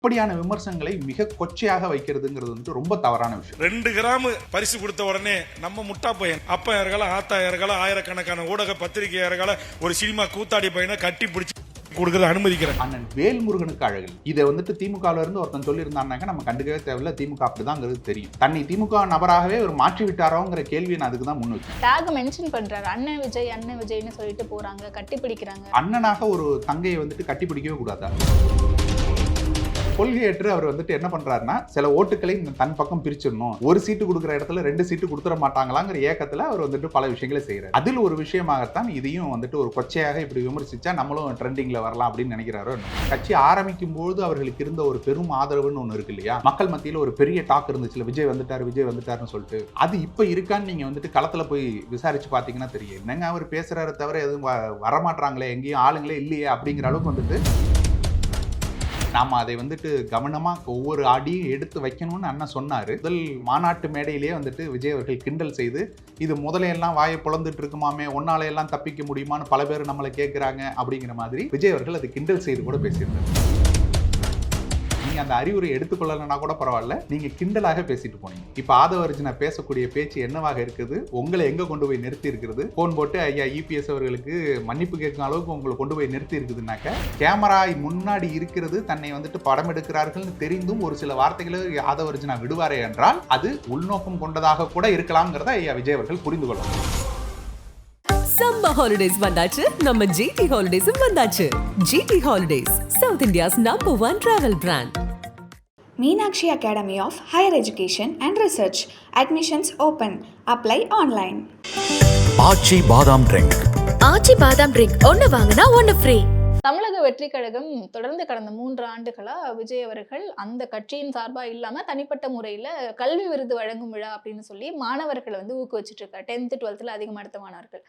இப்படியான விமர்சனங்களை மிக கொச்சையாக வைக்கிறதுங்கிறது வந்து ரொம்ப தவறான விஷயம். 2 கிராம் பரிசு கொடுத்த உடனே நம்ம முட்டா பையன் அப்பா யார்களா ஆத்தா யார்களா ஆயிரக்கணக்கான ஊடக பத்திரிகை யார்களா ஒரு சினிமா கூத்தாடி பையனை கட்டி பிடிச்சி கொடுக்கறது அனுமதிக்கிறேன். அண்ணன் வேல்முருகனுக்கு அழகு. இதை வந்துட்டு திமுகல இருந்து ஒருத்தன் சொல்லியிருந்தாங்க, நம்ம கண்டுக்கவே தேவையில்ல, திமுக அப்படிதாங்கிறது தெரியும். தன்னை திமுக நபராகவே ஒரு மாற்றி விட்டாரோங்கிற கேள்வியை நான் அதுக்கு தான் முன் வச்சேன். டாக் மென்ஷன் பண்றாரு, அண்ணன் விஜய்னு சொல்லிட்டு போறாங்க, கட்டி பிடிக்கிறாங்க. அண்ணனாக ஒரு தங்கையை வந்துட்டு கட்டி பிடிக்கவே கூடாதா? கொள்கையற்று அவர் வந்துட்டு என்ன பண்றாருன்னா, சில ஓட்டுகளை தன் பக்கம் பிரிச்சிடணும், ஒரு சீட்டு கொடுக்குற இடத்துல 2 சீட்டு கொடுத்துட மாட்டாங்களாங்கிற ஏக்கத்துல அவர் வந்துட்டு பல விஷயங்களை செய்யறாரு. அதில் ஒரு விஷயமாகத்தான் இதையும் வந்துட்டு ஒரு கொச்சையாக இப்படி விமர்சிச்சா நம்மளும் ட்ரெண்டிங்ல வரலாம் அப்படின்னு நினைக்கிறாரோ. கட்சி ஆரம்பிக்கும் போது அவர்களுக்கு இருந்த ஒரு பெரும் ஆதரவுன்னு ஒண்ணு இருக்கு இல்லையா, மக்கள் மத்தியில் ஒரு பெரிய டாக் இருந்துச்சுல, விஜய் வந்துட்டாருன்னு சொல்லிட்டு. அது இப்ப இருக்கான்னு நீங்க வந்துட்டு களத்துல போய் விசாரிச்சு பாத்தீங்கன்னா தெரியும். என்னங்க அவர் பேசுறாரு தவிர எதுவும் வரமாட்டாங்களே, எங்கேயும் ஆளுங்களே இல்லையே அப்படிங்கிற அளவுக்கு வந்துட்டு நாம அதை வந்துட்டு கவனமா ஒவ்வொரு அடியும் எடுத்து வைக்கணும்னு அண்ணன் சொன்னாரு. முதல் மாநாட்டு மேடையிலேயே வந்துட்டு விஜய் அவர்கள் கிண்டல் செய்து, இது முதலையெல்லாம் வாயை பொழந்துட்டு இருக்குமாமே, ஒன்னால எல்லாம் தப்பிக்க முடியுமான்னு பல பேர் நம்மளை கேட்கிறாங்க அப்படிங்கிற மாதிரி விஜய் அவர்கள் அது கிண்டல் செய்து கூட பேசியிருந்தார். நீங்க அந்த அறிவுரை எடுத்துக்கொள்ளலன்னா கூட பரவாயில்ல, நீங்க கிண்டலாக பேசிட்டு போனீங்க. இப்ப ஆதவர்ஜுனா பேசக்கூடிய பேச்சு என்னவாக இருக்குது, உங்களை எங்க கொண்டு போய் நிறுத்தி இருக்கிறது? போன் போட்டு ஐயா இபிஎஸ் அவர்களுக்கு மன்னிப்பு கேட்கும் அளவுக்கு உங்களை கொண்டு போய் நிறுத்தி இருக்குதுன்னாக்க, கேமரா முன்னாடி இருக்கிறது, தன்னை வந்துட்டு படம் எடுக்கிறார்கள் தெரிந்தும் ஒரு சில வார்த்தைகளை ஆதவர்ஜுனா விடுவாரே என்றால் அது உள்நோக்கம் கொண்டதாக கூட இருக்கலாம்ங்கிறத ஐயா விஜய் அவர்கள் புரிந்து கொள்ளணும். சம்மர் ஹாலிடேஸ் வந்தாச்சு, நம்ம ஜிடி ஹாலிடேஸும் வந்தாச்சு. GT holidays, south India's #1 travel brand. Meenakshi Academy of Higher Education and Research. Admissions open. Apply online. ஆச்சி பாதாம் ட்ரிங்க். ஆச்சி பாதாம் ட்ரிங்க் ஒன்னு வாங்கினா ஒன்னு ஃப்ரீ. தமிழக வெற்றி கழகம் தொடர்ந்து கடந்த 3 ஆண்டுகளா விஜய் அவர்கள் அந்த கட்சியின் சார்பா இல்லாம தனிப்பட்ட முறையில கல்வி விருது வழங்கும் விழா அப்படின்னு சொல்லி மாணவர்களை வந்து ஊக்குவிச்சுட்டு இருக்காரு. 10th 12th அதிகமாக எடுத்த மாணவர்கள்.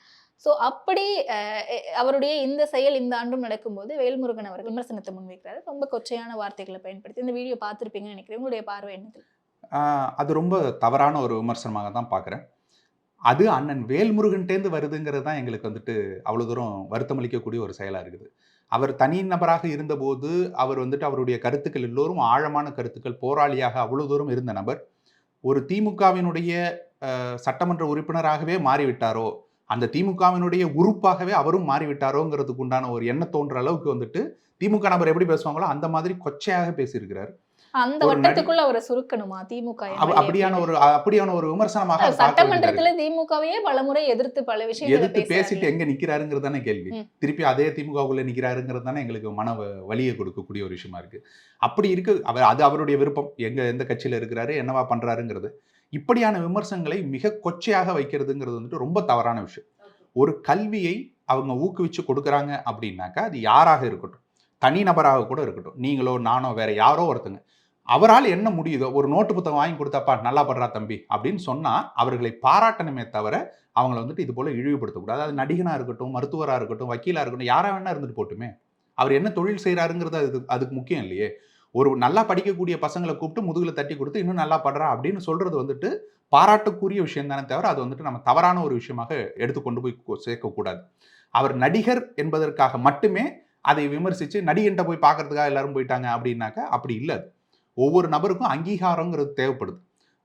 ஸோ அப்படி அவருடைய இந்த செயல் இந்த ஆண்டும் நடக்கும்போது வேல்முருகன் அவர்கள் விமர்சனத்தை முன்வைக்கிறாரு. ரொம்ப கொச்சையான வார்த்தைகளை பயன்படுத்தி. இந்த வீடியோ பார்த்துருப்பீங்கன்னு நினைக்கிறேன். உங்களுடைய பார்வை என்னது? அது ரொம்ப தவறான ஒரு விமர்சனமாக தான் பார்க்குறேன். அது அண்ணன் வேல்முருகன்டேந்து வருதுங்கிறது தான் எங்களுக்கு வந்துட்டு அவ்வளோ தூரம் வருத்தமளிக்கக்கூடிய ஒரு செயலாக இருக்குது. அவர் தனி நபராக இருந்தபோது அவர் வந்துட்டு அவருடைய கருத்துக்கள் எல்லோரும் ஆழமான கருத்துக்கள், போராளியாக அவ்வளோ தூரம் இருந்த நபர் ஒரு திமுகவினுடைய சட்டமன்ற உறுப்பினராகவே மாறிவிட்டாரோ, அந்த திமுகவினுடைய உறுப்பாகவே அவரும் மாறிவிட்டாரோங்கிறதுக்கு உண்டான ஒரு எண்ணம் தோன்ற அளவுக்கு வந்துட்டு திமுக நபர் எப்படி பேசுவாங்களோ அந்த மாதிரி கொச்சையாக பேசியிருக்கிறார். அந்த வட்டத்துக்குள்ள அவரை சுருக்கணுமா திமுக? அப்படியான ஒரு விமர்சனமாக சட்டமன்றத்துல திமுகவையே பலமுறை எதிர்த்து பல விஷயங்களை பேசிட்டு எங்க நிக்கிறாருங்கிறது தானே கேள்வி. திருப்பி அதே திமுகவுக்குள்ள நிக்கிறாருங்கிறது தானே எங்களுக்கு மன வலியை கொடுக்கக்கூடிய ஒரு விஷயமா இருக்கு. அப்படி இருக்கு அது அவருடைய விருப்பம், எந்த கட்சியில இருக்கிறாரு, என்னவா பண்றாருங்கிறது. இப்படியான விமர்சனங்களை மிக கொச்சையாக வைக்கிறதுங்கிறது வந்துட்டு ரொம்ப தவறான விஷயம். ஒரு கல்வியை அவங்க ஊக்குவிச்சு கொடுக்குறாங்க அப்படின்னாக்கா அது யாராக இருக்கட்டும், தனி நபராக கூட இருக்கட்டும், நீங்களோ நானோ வேற யாரோ ஒருத்தங்க, அவரால் என்ன முடியுதோ ஒரு நோட்டு புத்தகம் வாங்கி கொடுத்தாப்பா நல்லா பண்றா தம்பி அப்படின்னு சொன்னா அவர்களை பாராட்டணுமே தவிர அவங்களை வந்துட்டு இது போல இழிவுபடுத்தக்கூடாது. அது நடிகனா இருக்கட்டும், மருத்துவராக இருக்கட்டும், வக்கீலா இருக்கட்டும், யாரா வேணா இருந்துட்டு போட்டுமே, அவர் என்ன தொழில் செய்யறாருங்கிறது அதுக்கு முக்கியம் இல்லையே. ஒரு நல்லா படிக்கக்கூடிய பசங்களை கூப்பிட்டு முதுகுல தட்டி கொடுத்து இன்னும் நல்லா படுறா அப்படின்னு சொல்றது வந்துட்டு பாராட்டுக்குரிய விஷயம் தானே தவிர அது வந்துட்டு நம்ம தவறான ஒரு விஷயமாக எடுத்துக்கொண்டு போய் சேர்க்கக்கூடாது. அவர் நடிகர் என்பதற்காக மட்டுமே அதை விமர்சிச்சு நடிகன்ட்ட போய் பார்க்கறதுக்காக எல்லாரும் போயிட்டாங்க அப்படின்னாக்கா அப்படி இல்லை. ஒவ்வொரு நபருக்கும் அங்கீகாரங்கிறது தேவைப்படுது.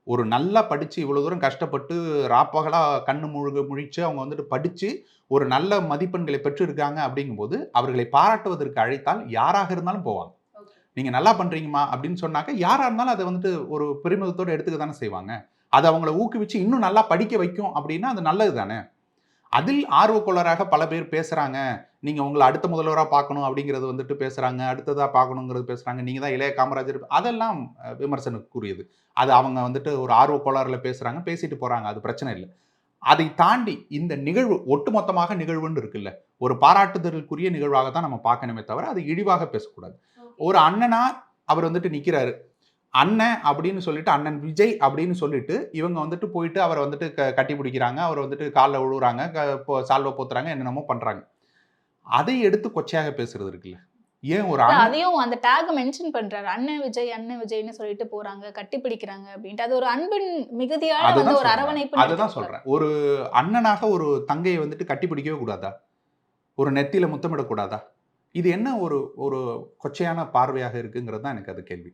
ஒரு நல்லா படிச்சு இவ்வளவு தூரம் கஷ்டப்பட்டு ராப்பகலா கண்ணு முழிச்சு அவங்க வந்துட்டு படிச்சு ஒரு நல்ல மதிப்பெண்களை பெற்று இருக்காங்க அப்படிங்கும்போது அவர்களை பாராட்டுவதற்கு அழைத்தால் யாராக இருந்தாலும் போவாங்க. நீங்க நல்லா பண்றீங்கம்மா அப்படின்னு சொன்னாக்க யாரா இருந்தாலும் அதை வந்துட்டு ஒரு பெருமிதத்தோடு எடுத்துக்க தானே செய்வாங்க. அது அவங்கள ஊக்குவிச்சு இன்னும் நல்லா படிக்க வைக்கும் அப்படின்னா அது நல்லது தானே. அதில் ஆர்வக்கொள்ளராக பல பேர் பேசுறாங்க, நீங்க உங்களை அடுத்த முதல்வராக பார்க்கணும் அப்படிங்கிறது வந்துட்டு பேசுறாங்க, அடுத்ததா பார்க்கணுங்கிறது பேசுறாங்க, நீங்க தான் இளைய காமராஜர், அதெல்லாம் விமர்சனக்குரியது. அது அவங்க வந்துட்டு ஒரு ஆர்வக்கோளாறுல பேசுறாங்க, பேசிட்டு போறாங்க, அது பிரச்சனை இல்லை. அதை தாண்டி இந்த நிகழ்வு ஒட்டுமொத்தமாக நிகழ்வுன்னு இருக்குல்ல, ஒரு பாராட்டுதலுக்குரிய நிகழ்வாக தான் நம்ம பார்க்கணுமே தவிர அது இழிவாக பேசக்கூடாது. ஒரு அண்ணனா அவர் வந்துட்டு நிக்கிறாரு, அண்ணன் அப்படின்னு சொல்லிட்டு அண்ணன் விஜய் அப்படின்னு சொல்லிட்டு இவங்க வந்துட்டு போயிட்டு அவரை வந்துட்டு கட்டி பிடிக்கிறாங்க, அவர் வந்துட்டு காலில் விழுவுறாங்க, சால்வை போத்துறாங்க, என்னென்னமோ பண்றாங்க. அதை எடுத்து கொச்சையாக பேசுறது இருக்குல்ல. ஏன் ஒரு அதையும் அந்த டாக் மென்ஷன் பண்றாரு, அண்ணன் விஜய்னு சொல்லிட்டு போறாங்க, கட்டி பிடிக்கிறாங்க அப்படின்ட்டு. அது ஒரு அன்பின் மிகுதியான ஒரு அரவணைப்பு. அதுதான் சொல்றேன். ஒரு அண்ணனாக ஒரு தங்கையை வந்துட்டு கட்டி பிடிக்கவே கூடாதா? ஒரு நெத்தியில முத்தமிடக்கூடாதா? இது என்ன ஒரு ஒரு கொச்சையான பார்வையாக இருக்குங்கிறது தான் எனக்கு அது கேள்வி.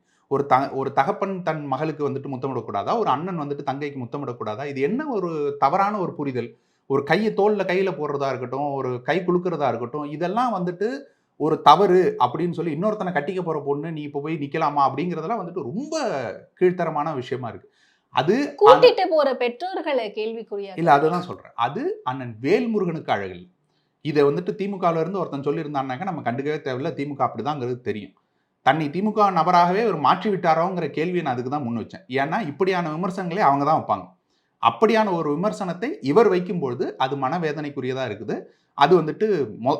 ஒரு தகப்பன் தன் மகளுக்கு வந்துட்டு முத்தமிடக்கூடாதா? ஒரு அண்ணன் வந்துட்டு தங்கைக்கு முத்தமிடக்கூடாதா? இது என்ன ஒரு தவறான ஒரு புரிதல்? ஒரு கையில போடுறதா இருக்கட்டும், ஒரு கை குலுக்குறதா இருக்கட்டும், இதெல்லாம் வந்துட்டு ஒரு தவறு அப்படின்னு சொல்லி இன்னொருத்தனை கட்டிக்க போற பொண்ணு நீ இப்போ போய் நிக்கலாமா? அப்படிங்கிறதெல்லாம் வந்துட்டு ரொம்ப கீழ்த்தரமான விஷயமா இருக்கு. அது கூட்டிட்டு போற பெற்றோர்களை கேள்விக்குறியா இல்ல அதுதான் சொல்றேன். அது அண்ணன் வேல்முருகனுக்கு அழகில்ல. இத வந்துட்டு திமுகல இருந்து ஒருத்தன் சொல்லியிருந்தான்னாக்க நம்ம கண்டுக்கவே தேவையில்ல. திமுக அப்படிதாங்கிறது தெரியும். தன்னை திமுக நபராகவே ஒரு மாற்றி விட்டாரோங்கிற கேள்வியை நான் அதுக்கு தான் முன் வச்சேன். ஏன்னா இப்படியான விமர்சனங்களே அவங்க தான் வைப்பாங்க. அப்படியான ஒரு விமர்சனத்தை இவர் வைக்கும்பொழுது அது மனவேதனைக்குரியதா இருக்குது. அது வந்துட்டு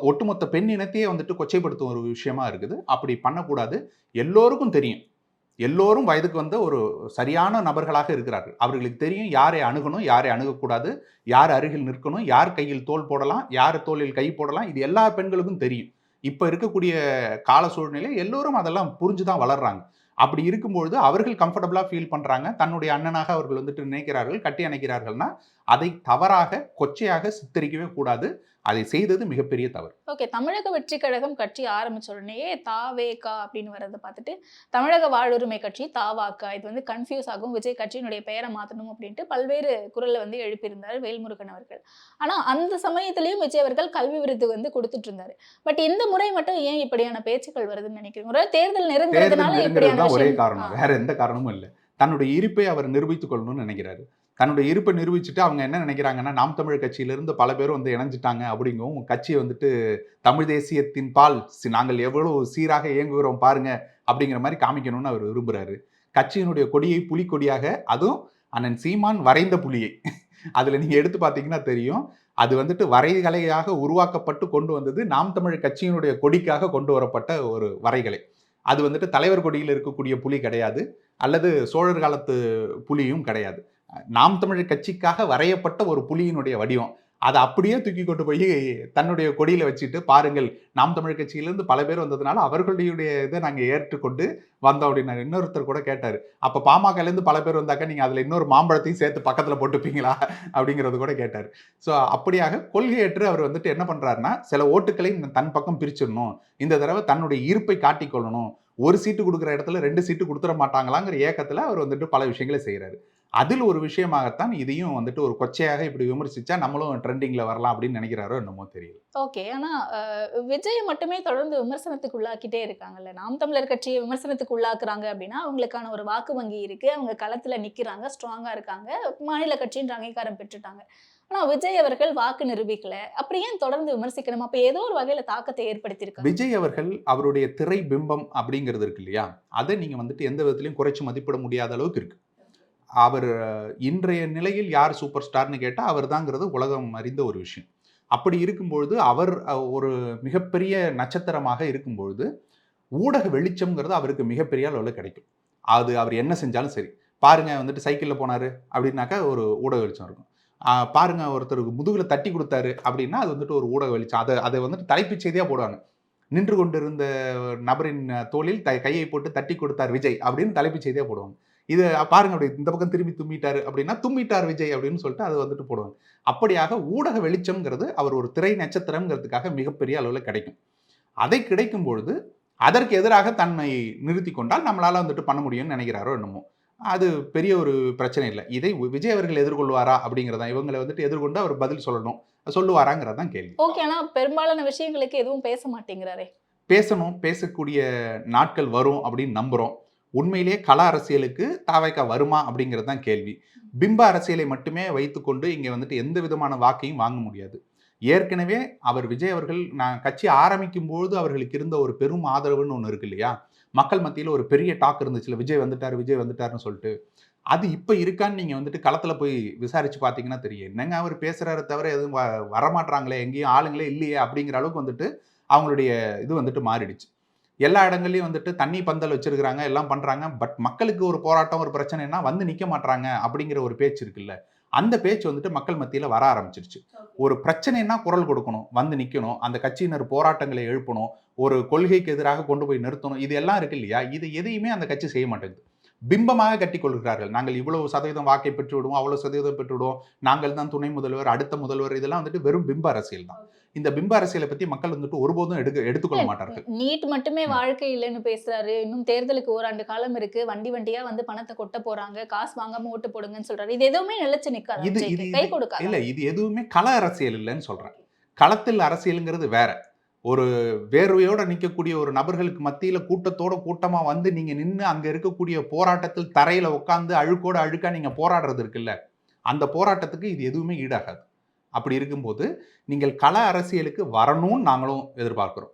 ஒட்டுமொத்த பெண் இனத்தையே வந்துட்டு கொச்சைப்படுத்தும் ஒரு விஷயமா இருக்குது. அப்படி பண்ணக்கூடாது. எல்லோருக்கும் தெரியும். எல்லோரும் வயதுக்கு வந்த ஒரு சரியான நபர்களாக இருக்கிறார்கள். அவர்களுக்கு தெரியும் யாரை அணுகணும், யாரை அணுகக்கூடாது, யார் அருகில் நிற்கணும், யார் கையில் தோள் போடலாம், யார் தோளில் கை போடலாம். இது எல்லா பெண்களுக்கும் தெரியும். இப்ப இருக்கக்கூடிய கால சூழ்நிலை எல்லோரும் அதெல்லாம் புரிஞ்சுதான் வளர்றாங்க. அப்படி இருக்கும்பொழுது அவர்கள் கம்ஃபர்டபுளா ஃபீல் பண்றாங்க. தன்னுடைய அண்ணனாக அவர்கள் வந்துட்டு நினைக்கிறார்கள், கட்டி அணைக்கிறார்கள்னா அதை தவறாக, கொச்சையாக சித்தரிக்கவே கூடாது. அதை செய்தது மிகப்பெரிய தவறு. ஓகே, தமிழக வெற்றி கழகம் கட்சி ஆரம்பிச்ச உடனேயே தாவேகா அப்படின்னு வரதை பார்த்துட்டு தமிழக வாழ்வுரிமை கட்சி தாவாக்கா இது வந்து கன்ஃபியூஸ் ஆகும், விஜய் கட்சியினுடைய பெயரை மாற்றணும் அப்படின்ட்டு பல்வேறு குரலை வந்து எழுப்பியிருந்தார் வேல்முருகன் அவர்கள். ஆனா அந்த சமயத்திலையும் விஜய் அவர்கள் கல்வி விருது வந்து கொடுத்துட்டு இருந்தாரு. பட் இந்த முறை மட்டும் ஏன் இப்படியான பேச்சுக்கள் வருதுன்னு நினைக்கிறீங்க? ஒரு தேர்தல் நெருங்குறதுனால இப்படியான ஒரே காரணம், வேற எந்த காரணமும் இல்லை. தன்னுடைய இருப்பை அவர் நிரூபித்துக் கொள்ளணும்னு நினைக்கிறாரு. தன்னுடைய இருப்பை நிரூபிச்சுட்டு அவங்க என்ன நினைக்கிறாங்கன்னா, நாம் தமிழ் கட்சியிலிருந்து பல பேரும் வந்து இணைஞ்சிட்டாங்க அப்படிங்கவும், கட்சியை வந்துட்டு தமிழ் தேசியத்தின் பால் நாங்கள் எவ்வளவு சீராக இயங்குகிறோம் பாருங்க அப்படிங்கிற மாதிரி காமிக்கணும்னு அவர் விரும்புறாரு. கட்சியினுடைய கொடியை புலிக்கொடியாக, அதுவும் அண்ணன் சீமான் வரைந்த புலியை அதுல நீங்க எடுத்து பார்த்தீங்கன்னா தெரியும். அது வந்துட்டு வரைகலையாக உருவாக்கப்பட்டு கொண்டு வந்தது நாம் தமிழ் கட்சியினுடைய கொடிக்காக கொண்டு வரப்பட்ட ஒரு வரைகலை. அது வந்துட்டு தலைவர் கொடியில் இருக்கக்கூடிய புலி கிடையாது, அல்லது சோழர் காலத்து புலியும் கிடையாது. நாம் தமிழர் கட்சிக்காக வரையப்பட்ட ஒரு புலியினுடைய வடிவம். அதை அப்படியே தூக்கி கொண்டு போய் தன்னுடைய கொடியில வச்சுட்டு பாருங்கள், நாம் தமிழ் கட்சியிலிருந்து பல பேர் வந்ததுனால அவர்களுடைய இதை நாங்கள் ஏற்றுக்கொண்டு வந்தோம் அப்படின்னு இன்னொருத்தர் கூட கேட்டார். அப்போ பாமகலேருந்து பல பேர் வந்தாக்க நீங்கள் அதில் இன்னொரு மாம்பழத்தையும் சேர்த்து பக்கத்தில் போட்டுப்பீங்களா அப்படிங்கிறது கூட கேட்டார். ஸோ அப்படியாக கொள்கையற்று அவர் வந்துட்டு என்ன பண்ணுறாருன்னா, சில ஓட்டுக்களை தன் பக்கம் பிரிச்சிடணும், இந்த தடவை தன்னுடைய இருப்பை காட்டிக்கொள்ளணும், ஒரு சீட்டு கொடுக்குற இடத்துல 2 சீட்டு கொடுத்துட மாட்டாங்களாங்கிற ஏக்கத்தில் அவர் வந்துட்டு பல விஷயங்களை செய்கிறாரு. அதில் ஒரு விஷயமாகத்தான் இதையும் வந்துட்டு ஒரு கொச்சையாக இப்படி விமர்சிச்சா நம்மளும் ட்ரெண்டிங்ல வரலாம் அப்படின்னு நினைக்கிறாரோ என்னமோ தெரியல. ஓகே, ஆனா விஜய் மட்டுமே தொடர்ந்து விமர்சனத்துக்கு உள்ளாக்கிட்டே இருக்காங்கல்ல. நாம் தமிழர் கட்சியை விமர்சனத்துக்கு உள்ளாக்குறாங்க அப்படின்னா அவங்களுக்கான ஒரு வாக்கு வங்கி இருக்கு, அவங்க களத்துல நிக்கிறாங்க, ஸ்ட்ராங்கா இருக்காங்க, மாநில கட்சின்ற அங்கீகாரம் பெற்றுட்டாங்க. ஆனா விஜய் அவர்கள் வாக்கு நிரூபிக்கல. அப்படி ஏன் தொடர்ந்து விமர்சிக்கணும்? அப்ப ஏதோ ஒரு வகையில தாக்கத்தை ஏற்படுத்தியிருக்காங்க. விஜய் அவர்கள் அவருடைய திரை பிம்பம் அப்படிங்கிறது இருக்கு இல்லையா, அதை நீங்க வந்துட்டு எந்த விதத்திலையும் குறைச்சு மதிப்பிட முடியாத அளவுக்கு இருக்கு. அவர் இன்றைய நிலையில் யார் சூப்பர் ஸ்டார்னு கேட்டால் அவர் தாங்கிறது உலகம் அறிந்த ஒரு விஷயம். அப்படி இருக்கும்பொழுது அவர் ஒரு மிகப்பெரிய நட்சத்திரமாக இருக்கும்பொழுது ஊடக வெளிச்சம்ங்கிறது அவருக்கு மிகப்பெரிய அளவில் கிடைக்கும். அது அவர் என்ன செஞ்சாலும் சரி. பாருங்க வந்துட்டு சைக்கிளில் போனார் அப்படின்னாக்கா ஒரு ஊடக வெளிச்சம் இருக்கும். பாருங்க ஒருத்தருக்கு முதுகில் தட்டி கொடுத்தாரு அப்படின்னா அது வந்துட்டு ஒரு ஊடக வெளிச்சம். அதை வந்துட்டு தலைப்புச் செய்தியாக போடுவாங்க. நின்று கொண்டிருந்த நபரின் தோளில் கையை போட்டு தட்டி கொடுத்தார் விஜய் அப்படின்னு தலைப்புச் செய்தியாக போடுவாங்க. இது பாருங்க அப்படி இந்த பக்கம் திரும்பி தும்மிட்டாரு அப்படின்னா தும்மிட்டார் விஜய் அப்படின்னு சொல்லிட்டு அதை வந்துட்டு போடுவாங்க. அப்படியாக ஊடக வெளிச்சம்ங்கிறது அவர் ஒரு திரை நட்சத்திரம்ங்கிறதுக்காக மிகப்பெரிய அளவில் கிடைக்கும். அதை கிடைக்கும் பொழுது அதற்கு எதிராக தன்னை நிறுத்தி கொண்டால் நம்மளால வந்துட்டு பண்ண முடியும்னு நினைக்கிறாரோ என்னமோ. அது பெரிய ஒரு பிரச்சனை இல்லை. இதை விஜய் அவர்கள் எதிர்கொள்வாரா அப்படிங்கிறதான், இவங்களை வந்துட்டு எதிர்கொண்டு அவர் பதில் சொல்லணும், சொல்லுவாராங்கிறதான் கேள்வி. ஓகே, ஆனா பெரும்பாலான விஷயங்களுக்கு எதுவும் பேச மாட்டேங்கிறாரே. பேசணும், பேசக்கூடிய நாட்கள் வரும் அப்படின்னு நம்புறோம். உண்மையிலேயே கள அரசியலுக்கு தாவேகா வருமா அப்படிங்கிறது தான் கேள்வி. பிம்ப அரசியலை மட்டுமே வைத்துக்கொண்டு இங்கே வந்துட்டு எந்த விதமான வாக்கையும் வாங்க முடியாது. ஏற்கனவே அவர் விஜய் அவர்கள் நான் கட்சி ஆரம்பிக்கும் பொழுது அவர்களுக்கு இருந்த ஒரு பெரும் ஆதரவுன்னு ஒன்று இருக்கு இல்லையா, மக்கள் மத்தியில் ஒரு பெரிய டாக் இருந்துச்சுல, விஜய் வந்துட்டாருன்னு சொல்லிட்டு. அது இப்போ இருக்கான்னு நீங்கள் வந்துட்டு களத்தில் போய் விசாரிச்சு பார்த்தீங்கன்னா தெரியும். என்னங்க அவர் பேசுறாரு தவிர எதுவும் வரமாட்டாங்களே, எங்கேயும் ஆளுங்களே இல்லையே அப்படிங்கிற அளவுக்கு வந்துட்டு அவங்களுடைய இது வந்துட்டு மாறிடுச்சு. எல்லா இடங்கள்லையும் வந்துட்டு தண்ணி பந்தல் வச்சிருக்கிறாங்க, எல்லாம் பண்றாங்க. பட் மக்களுக்கு ஒரு போராட்டம், ஒரு பிரச்சனைனா வந்து நிக்க மாட்டாங்க அப்படிங்கிற ஒரு பேச்சு இருக்குல்ல, அந்த பேச்சு வந்துட்டு மக்கள் மத்தியில வர ஆரம்பிச்சிருச்சு. ஒரு பிரச்சனைனா குரல் கொடுக்கணும், வந்து நிக்கணும், அந்த கட்சியினர் போராட்டங்களை எழுப்பணும், ஒரு கொள்கைக்கு எதிராக கொண்டு போய் நிறுத்தணும், இது எல்லாம் இருக்கு இல்லையா, இது எதையுமே அந்த கட்சி செய்ய மாட்டேங்குது. பிம்பமாக கட்டி கொள்கிறார்கள். நாங்கள் இவ்வளவு சதவீதம் வாக்கை பெற்று விடுவோம், அவ்வளவு சதவீதம் பெற்று விடுவோம், நாங்கள் தான் துணை முதல்வர், அடுத்த முதல்வர், இதெல்லாம் வந்துட்டு வெறும் பிம்ப அரசியல் தான். இந்த பிம்ப அரசியலை பத்தி மக்கள் வந்துட்டு ஒருபோதும் எடுத்துக்கொள்ள மாட்டார்கள். நீட் மட்டுமே வாழ்க்கை இல்லைன்னு பேசுறாரு. இன்னும் தேர்தலுக்கு ஓராண்டு காலம் இருக்கு. வண்டி வண்டியா வந்து பணத்தை கொட்ட போறாங்க. காசு வாங்காம ஓட்டு போடுங்கன்னு சொல்றாரு. இது எதுவுமே நிலைச்சு நிக்காது. இது விஜய்க்கு. இது கை இது கொடுக்காது. இல்ல, இது எதுவுமே கள அரசியல் இல்லைன்னு சொல்றேன். களத்தில் அரசியலுங்கிறது வேற. ஒரு வேர்வையோட நிக்கக்கூடிய ஒரு நபர்களுக்கு மத்தியில கூட்டத்தோட கூட்டமா வந்து நீங்க நின்னு அங்க இருக்கக்கூடிய போராட்டத்தில் தரையில உட்கார்ந்து அழுக்கோட அழுக்கா நீங்க போராடுறது இருக்குல்ல, அந்த போராட்டத்துக்கு இது எதுவுமே ஈடாகாது. அப்படி இருக்கும்போது நீங்கள் கள அரசியலுக்கு வரணும்னு நாங்களும் எதிர்பார்க்கிறோம்.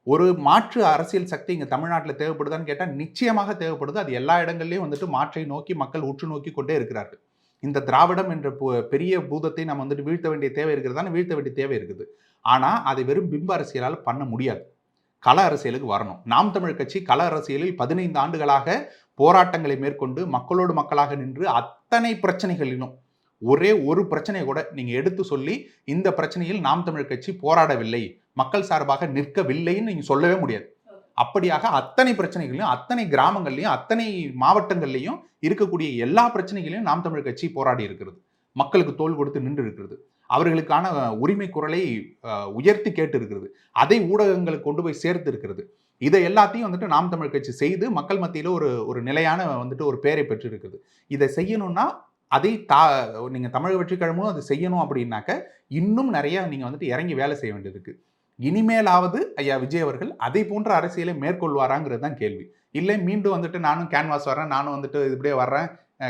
ஒரு மாற்று அரசியல் சக்தி இங்க தமிழ்நாட்டில் தேவைப்படுதான்னு கேட்டா நிச்சயமாக தேவைப்படுது. அது எல்லா இடங்கள்லயும் வந்துட்டு மாற்றை நோக்கி மக்கள் உற்று நோக்கி கொண்டே இருக்கிறார்கள். இந்த திராவிடம் என்ற பெரிய பூதத்தை நம்ம வந்துட்டு வீழ்த்த வேண்டிய தேவை இருக்கிறதான வீழ்த்த வேண்டிய தேவை இருக்குது. ஆனா அதை வெறும் பிம்ப அரசியலால் பண்ண முடியாது. கள அரசியலுக்கு வரணும். நாம் தமிழ் கட்சி கள அரசியலில் 15 ஆண்டுகளாக போராட்டங்களை மேற்கொண்டு மக்களோடு மக்களாக நின்று அத்தனை பிரச்சனைகளிலும் ஒரே ஒரு பிரச்சனையை கூட நீங்க எடுத்து சொல்லி இந்த பிரச்சனையில் நாம் தமிழ் கட்சி போராடவில்லை, மக்கள் சார்பாக நிற்கவில்லைன்னு நீங்க சொல்லவே முடியாது. அப்படியாக அத்தனை பிரச்சனைகளையும் அத்தனை கிராமங்கள்லையும் அத்தனை மாவட்டங்கள்லையும் இருக்கக்கூடிய எல்லா பிரச்சனைகளையும் நாம் தமிழ் கட்சி போராடி இருக்கிறது. மக்களுக்கு தோள் கொடுத்து நின்று இருக்கிறது. அவர்களுக்கான உரிமை குரலை உயர்த்தி கேட்டு இருக்கிறது. அதை ஊடகங்களுக்கு கொண்டு போய் சேர்த்து இருக்கிறது. இதை எல்லாத்தையும் வந்துட்டு நாம் தமிழ் கட்சி செய்து மக்கள் மத்தியில ஒரு நிலையான வந்துட்டு ஒரு பேரை பெற்று இருக்குது. இதை செய்யணும்னா அதை நீங்க தமிழக வெற்றிக் கழகமும் அதை செய்யணும் அப்படின்னாக்க இன்னும் நிறைய நீங்க வந்துட்டு இறங்கி வேலை செய்ய வேண்டியது இருக்கு. இனிமேலாவது ஐயா விஜய் அவர்கள் அதை போன்ற அரசியலை மேற்கொள்வாராங்கிறது தான் கேள்வி. இல்லை மீண்டும் வந்துட்டு நானும் கேன்வாஸ் வர்றேன், நானும் வந்துட்டு இப்படியே வர்றேன்,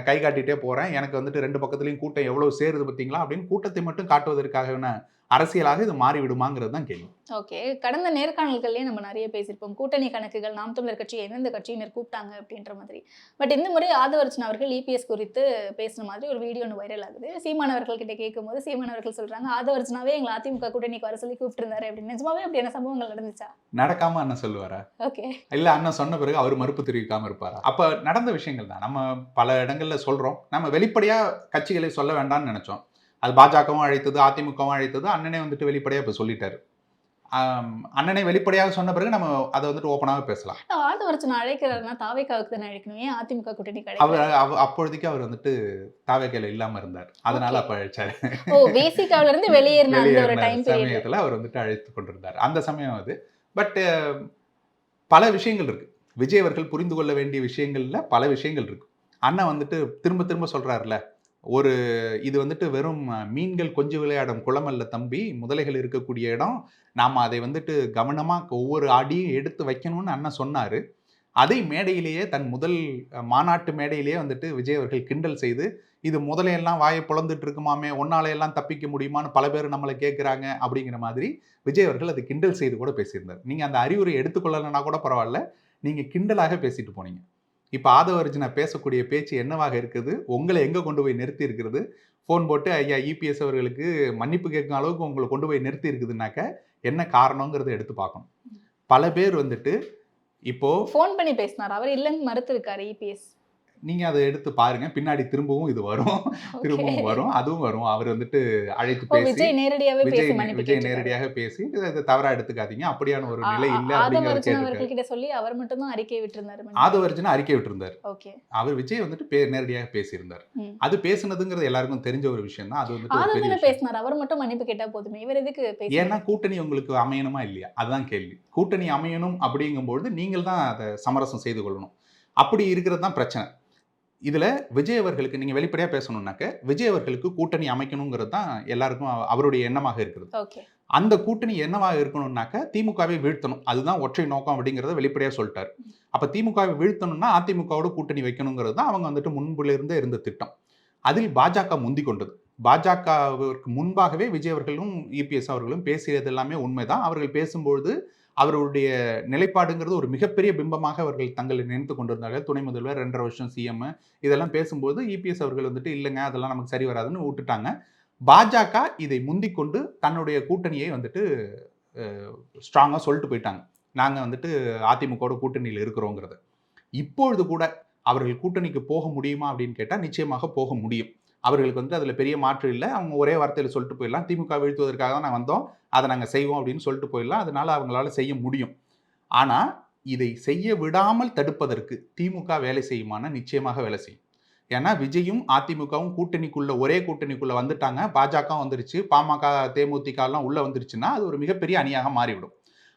கை காட்டிகிட்டே போகிறேன், எனக்கு வந்துட்டு 2 பக்கத்துலையும் கூட்டம் எவ்வளோ சேருது பார்த்தீங்களா அப்படின்னு கூட்டத்தை மட்டும் காட்டுவதற்காக அரசியலாக இது மாறிவிடுமாங்கிறது தான் கேள்வி. ஓகே, கடந்த நேர்காணல்கள்லேயே நம்ம நிறைய பேசியிருப்போம். கூட்டணி கணக்குகள் நாம் தமிழர் கட்சி எந்தெந்த கட்சியினர் கூப்பிட்டாங்க அப்படின்ற மாதிரி. பட் இந்த முறை ஆதவர்ஜுன் அவர்கள் இபிஎஸ் குறித்து பேசுன மாதிரி ஒரு வீடியோ ஒன்று வைரல் ஆகுது. சீமானவர்கள் கிட்ட கேட்கும்போது சீமானவர்கள் சொல்றாங்க, ஆதவர்ஜுனாவே எங்களை அதிமுக கூட்டணிக்கு வர சொல்லி கூப்பிட்டுருந்தாரு அப்படின்னு. நிஜமாவே அப்படியான சம்பவங்கள் நடந்துச்சா? நடக்காம அண்ணன் சொல்லுவாரா? ஓகே, இல்ல அண்ணன் சொன்ன பிறகு அவர் மறுப்பு தெரிவிக்காம இருப்பாரா? அப்ப நடந்த விஷயங்கள் தான் நம்ம பல இடங்கள்ல சொல்றோம். நம்ம வெளிப்படையா கட்சிகளை சொல்ல வேண்டாம்னு நினைச்சோம். அது பாஜகவும் அழைத்தது, அதிமுகவும் அழைத்தது. அண்ணனே வந்துட்டு வெளிப்படையா இப்ப சொல்லிட்டாரு. அண்ணனை வெளிப்படையாக சொன்ன பிறகு நம்ம அதை வந்துட்டு ஓப்பனாக பேசலாம். ஆதவர்ஜுன் அழைக்கிறாருன்னா தாவேக்காவுக்கு தானே அழைக்கணும், ஏன் அதிமுக கூட்டணி அவர் அப்பொழுதுக்கு அவர் வந்துட்டு தாவேக்கால இல்லாம இருந்தார், அதனால அப்ப அழைச்சாரு. ஓ, விசிகாவில இருந்து வெளியேறின அந்த ஒரு டைம் சமயத்துல அவர் வந்துட்டு அழைத்து கொண்டிருந்தார் அந்த சமயம் அது. பட் பல விஷயங்கள் இருக்கு. விஜய் அவர்கள் புரிந்து கொள்ள வேண்டிய விஷயங்கள்ல பல விஷயங்கள் இருக்கு. அண்ணன் வந்துட்டு திரும்ப திரும்ப சொல்றாருல, இது வந்துட்டு வெறும் மீன்கள் கொஞ்சி விளையாடும் குளம் அல்ல தம்பி, முதலைகள் இருக்கக்கூடிய இடம், நாம் அதை வந்துட்டு கவனமாக ஒவ்வொரு அடியும் எடுத்து வைக்கணும்னு அண்ணன் சொன்னார். அதை மேடையிலேயே தன் முதல் மாநாட்டு மேடையிலேயே வந்துட்டு விஜய் அவர்கள் கிண்டல் செய்து, இது முதலையெல்லாம் வாயை பொழந்துட்டு இருக்குமாமே, ஒன்னாலையெல்லாம் தப்பிக்க முடியுமான்னு பல பேர் நம்மளை கேட்குறாங்க அப்படிங்கிற மாதிரி விஜய் அவர்கள் அதை கிண்டல் செய்து கூட பேசியிருந்தார். நீங்கள் அந்த அறிவுரை எடுத்துக்கொள்ளலைன்னா கூட பரவாயில்ல, நீங்கள் கிண்டலாக பேசிட்டு போனீங்க. இப்போ ஆதவர்ஜுனா பேசக்கூடிய பேச்சு என்னவாக இருக்குது, உங்களை எங்கே கொண்டு போய் நிறுத்தி இருக்கிறது, ஃபோன் போட்டு ஐயா இபிஎஸ் அவர்களுக்கு மன்னிப்பு கேட்கும் அளவுக்கு உங்களை கொண்டு போய் நிறுத்தி இருக்குதுன்னாக்க என்ன காரணங்கிறத எடுத்து பார்க்கணும். பல பேர் வந்துட்டு இப்போ ஃபோன் பண்ணி பேசினார், அவர் இல்லைன்னு மறுத்து இருக்காரு இபிஎஸ். நீங்க அதை எடுத்து பாருங்க, பின்னாடி திரும்பவும் இது வரும், திரும்பவும் வரும், அதுவும் வரும். அவர் வந்துட்டு அழைத்து பேசி விஜய் நேரடியாக பேசி இதை தவறா எடுத்துக்காதீங்க, அப்படியான ஒரு நிலை இல்லை அப்படிங்கிறத சொல்லி அவர் மட்டும் தான் அறிக்கை விட்டிருந்தாரு. ஆதவர்ஜுனா அறிக்கை விட்டிருந்தார். ஓகே, அவர் விஜய் வந்துட்டு நேரடியாக பேசியிருந்தார். அது பேசுனதுங்கிறது எல்லாருக்கும் தெரிஞ்ச ஒரு விஷயம் தான். அது வந்துட்டு பேசினார், அவர் மட்டும் மன்னிப்பு கேட்டா போதுமே, இவர் எதுக்கு பேச? ஏன்னா கூட்டணி உங்களுக்கு அமையணுமா இல்லையா, அதுதான் கேள்வி. கூட்டணி அமையணும் அப்படிங்கும்போது நீங்கள் தான் அதை சமரசம் செய்து கொள்ளணும். அப்படி இருக்கிறது தான் பிரச்சனை. இதுல விஜய் அவர்களுக்கு நீங்க வெளிப்படையா பேசணும்னாக்க விஜய் அவர்களுக்கு கூட்டணி அமைக்கணுங்கிறது தான் எல்லாருக்கும் அவருடைய எண்ணமாக இருக்கிறது. அந்த கூட்டணி என்னவாக இருக்கணும்னாக்க திமுகவை வீழ்த்தணும், அதுதான் ஒற்றை நோக்கம் அப்படிங்கிறத வெளிப்படையா சொல்லிட்டாரு. அப்ப திமுகவை வீழ்த்தணும்னா அதிமுகவோட கூட்டணி வைக்கணுங்கிறது தான் அவங்க வந்துட்டு முன்புல இருந்தே இருந்த திட்டம். அதில் பாஜக முந்தி கொண்டது. பாஜகவிற்கு முன்பாகவே விஜய் அவர்களும் இபிஎஸ் அவர்களும் பேசியது எல்லாமே உண்மைதான். அவர்கள் பேசும்பொழுது அவருடைய நிலைப்பாடுங்கிறது ஒரு மிகப்பெரிய பிம்பமாக அவர்கள் தங்களை நினைத்து கொண்டிருந்தார்கள். துணை முதல்வர், 2.5 வருஷம் சிஎம், இதெல்லாம் பேசும்போது இபிஎஸ் அவர்கள் வந்துட்டு இல்லைங்க அதெல்லாம் நமக்கு சரி வராதுன்னு விட்டுட்டாங்க. பாஜக இதை முந்திக்கொண்டு தன்னுடைய கூட்டணியை வந்துட்டு ஸ்ட்ராங்காக சொல்லிட்டு போயிட்டாங்க, நாங்கள் வந்துட்டு அதிமுகவோட கூட்டணியில் இருக்கிறோங்கிறத. இப்பொழுது கூட அவர்கள் கூட்டணிக்கு போக முடியுமா அப்படின்னு கேட்டால் நிச்சயமாக போக முடியும். அவர்களுக்கு வந்து அதில் பெரிய மாற்று இல்லை. அவங்க ஒரே வார்த்தையில் சொல்லிட்டு போயிடலாம், திமுக வீழ்த்துவதற்காக தான் நான் வந்தோம், அதை நாங்கள் செய்வோம் அப்படின்னு சொல்லிட்டு போயிடலாம். அதனால அவங்களால செய்ய முடியும். ஆனால் இதை செய்ய விடாமல் தடுப்பதற்கு திமுக வேலை செய்யுமானா நிச்சயமாக வேலை செய்யும். ஏன்னா விஜயும் அதிமுகவும் ஒரே கூட்டணிக்குள்ள வந்துட்டாங்க, பாஜக வந்துருச்சு, பாமக தேமுதிக எல்லாம் உள்ள வந்துருச்சுன்னா அது ஒரு மிகப்பெரிய அணியாக மாறிவிடும்.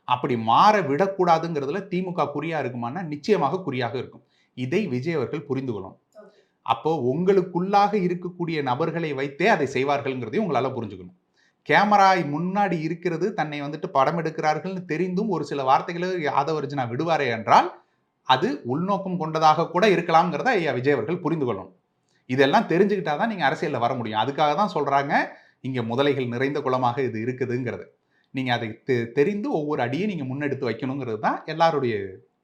அப்படி மாற விடக்கூடாதுங்கிறதுல திமுக குறியா இருக்குமானா நிச்சயமாக குறியாக இருக்கும். இதை விஜய் அவர்கள் புரிந்து கொள்ளணும். அப்போ உங்களுக்குள்ளாக இருக்கக்கூடிய நபர்களை வைத்தே அதை செய்வார்கள்ங்கிறதையும் உங்களால புரிஞ்சுக்கணும். கேமரா முன்னாடி இருக்கிறது, தன்னை வந்துட்டு படம் எடுக்கிறார்கள்னு தெரிந்தும் ஒரு சில வார்த்தைகளை ஆதவர்ஜுனா விடுவாரே என்றால் அது உள்நோக்கம் கொண்டதாக கூட இருக்கலாம்ங்கிறத ஐயா விஜய் அவர்கள் புரிந்து கொள்ளணும். இதெல்லாம் தெரிஞ்சுக்கிட்டாதான் நீங்க அரசியல்ல வர முடியும். அதுக்காக தான் சொல்றாங்க இங்க முதலைகள் நிறைந்த குளமாக இது இருக்குதுங்கிறது. நீங்க அதை தெரிந்து ஒவ்வொரு அடியும் நீங்க முன்னெடுத்து வைக்கணுங்கிறது தான் எல்லாருடைய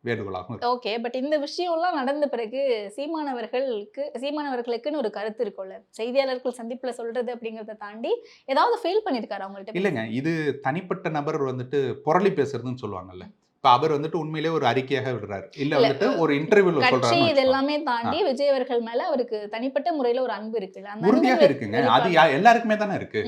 வேண்டுகோளாகும். ஓகே, பட் இந்த விஷயம்லாம் நடந்த பிறகு சீமானவர்களுக்குன்னு ஒரு கருத்து இருக்கும்ல, செய்தியாளர்கள் சந்திப்புல சொல்றது அப்படிங்கறத தாண்டி ஏதாவது ஃபெயில் பண்ணிருக்காரு அவங்கள்ட்ட? இல்லைங்க, இது தனிப்பட்ட நபர் வந்துட்டு புரளி பேசுறதுன்னு சொல்லுவாங்கல்ல. இப்ப அவர் வந்துட்டு உண்மையிலே ஒரு அறிக்கையாக விடுறாரு, இல்ல வந்துட்டு ஒரு இன்டர்வியூல கட்சி சொல்றாரு. இது எல்லாமே தாண்டி விஜய் அவர்கள் மேல அவருக்கு தனிப்பட்ட முறையில ஒரு அன்பு இருக்குல்ல, அந்த உறுதியாக இருக்குங்க. அது எல்லாருக்குமே தானே இருக்கு.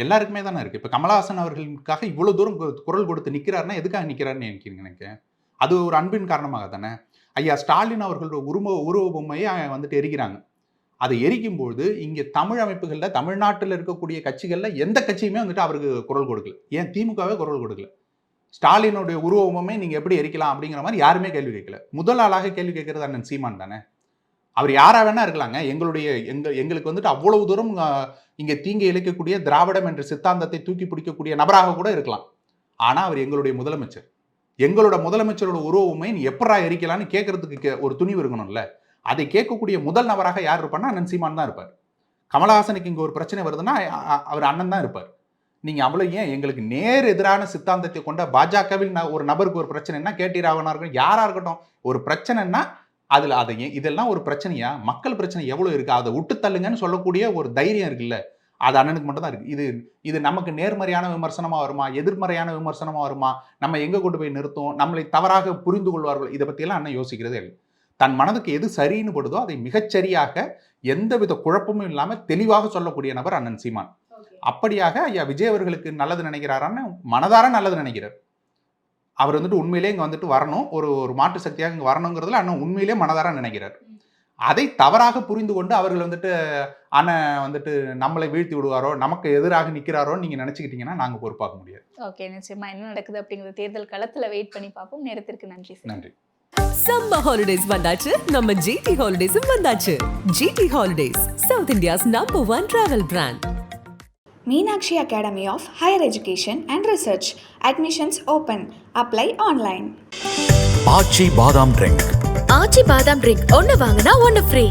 எல்லாருக்குமே தானே இருக்கு. இப்ப கமலஹாசன் அவர்களுக்காக இவ்வளவு தூரம் குரல் கொடுத்து நிக்கிறாருன்னா எதுக்காக நிக்கிறாருன்னு நினைக்கிறீங்க? அது ஒரு அன்பின் காரணமாக தானே. ஐயா ஸ்டாலின் அவர்களோட உருவ பொம்மையை வந்துட்டு எரிக்கிறாங்க. அதை எரிக்கும்போது இங்க தமிழ் அமைப்புகள்ல, தமிழ்நாட்டில் இருக்கக்கூடிய கட்சிகள்ல எந்த கட்சியுமே வந்துட்டு அவருக்கு குரல் கொடுக்கல. ஏன் திமுகவே குரல் கொடுக்கல? ஸ்டாலினுடைய உருவ பொம்மை நீங்க எப்படி எரிக்கலாம் அப்படிங்கிற மாதிரி யாருமே கேள்வி கேட்கல. முதல் ஆளாக கேள்வி கேட்கறது அண்ணன் சீமான் தானே. அவர் யாரா வேணா இருக்கலாங்க. எங்களுக்கு வந்துட்டு அவ்வளவு தூரம் இங்க தீங்கி இழைக்கக்கூடிய திராவிடம் என்ற சித்தாந்தத்தை தூக்கி பிடிக்கக்கூடிய நபராக கூட இருக்கலாம். ஆனா அவர் எங்களுடைய முதலமைச்சர். எங்களோட முதலமைச்சரோட உருவமை நீ எப்படா எரிக்கலான்னு கேட்கறதுக்கு ஒரு துணிவு இருக்கணும்ல. அதை கேட்கக்கூடிய முதல் நபராக யார் இருப்பார்னா அண்ணன் சீமான் தான் இருப்பார். கமலஹாசனுக்கு இங்க ஒரு பிரச்சனை வருதுன்னா அவர் அண்ணன் தான் இருப்பார். நீங்க அவ்வளவு ஏன் எங்களுக்கு நேர் எதிரான சித்தாந்தத்தை கொண்ட பாஜகவில் ஒரு நபருக்கு ஒரு பிரச்சனைனா கேடி ராகவனா இருக்கட்டும், யாரா இருக்கட்டும், ஒரு பிரச்சனைன்னா அதுல அதை இதெல்லாம் ஒரு பிரச்சனையா? மக்கள் பிரச்சனை எவ்வளவு இருக்கு, அதை விட்டு தள்ளுங்கன்னு சொல்லக்கூடிய ஒரு தைரியம் இருக்குல்ல, அது அண்ணனுக்கு மட்டும் தான் இருக்கு. இது நமக்கு நேர்மறையான விமர்சனமா வருமா, எதிர்மறையான விமர்சனமா வருமா, நம்ம எங்க கொண்டு போய் நிறுத்தும், நம்மளை தவறாக புரிந்து கொள்வார்கள், இதை பத்தி எல்லாம் அண்ணன் யோசிக்கிறதே இல்லை. தன் மனதுக்கு எது சரின்னு படுதோ அதை மிகச்சரியாக எந்தவித குழப்பமும் இல்லாம தெளிவாக சொல்லக்கூடிய நபர் அண்ணன் சீமான். அப்படியாக ஐயா விஜய் அவர்களுக்கு நல்லது நினைக்கிறாரான்னு மனதார நல்லது நினைக்கிறார். அவர் வந்துட்டு உண்மையிலே இங்க வந்துட்டு வரணும், ஒரு மாற்று சக்தியாக இங்க வரணுங்கிறதுல அண்ணன் உண்மையிலே மனதார நினைக்கிறார். அதை தவறாக புரிந்து கொண்டு அவர்கள் வந்துட்டு அண்ணன் வந்துட்டு நம்மளை வீழ்த்தி விடுவாரோ, நமக்கு எதிராக நிற்கிறாரோன்னு நீங்க நினைச்சுக்கிட்டீங்கன்னா நாங்க பொறுப்பாக்க முடியாது. ஓகே, நிச்சயமா என்ன நடக்குது அப்படிங்கிற தேர்தல் களத்துல வெயிட் பண்ணி பார்ப்போம். நேரத்திற்கு நன்றி. நன்றி. சம்மர் ஹாலிடேஸ் வந்தாச்சு, நம்ம ஜிடி ஹாலிடேஸும் வந்தாச்சு. GT holidays, south India's #1 travel brand. Meenakshi Academy of Higher Education and Research. Admissions open. Apply online. ஆச்சி பாதாம் ட்ரிங்க். ஆச்சி பாதாம் ட்ரிங்க் ஒன்னு வாங்கினா ஒன்னு ஃப்ரீ.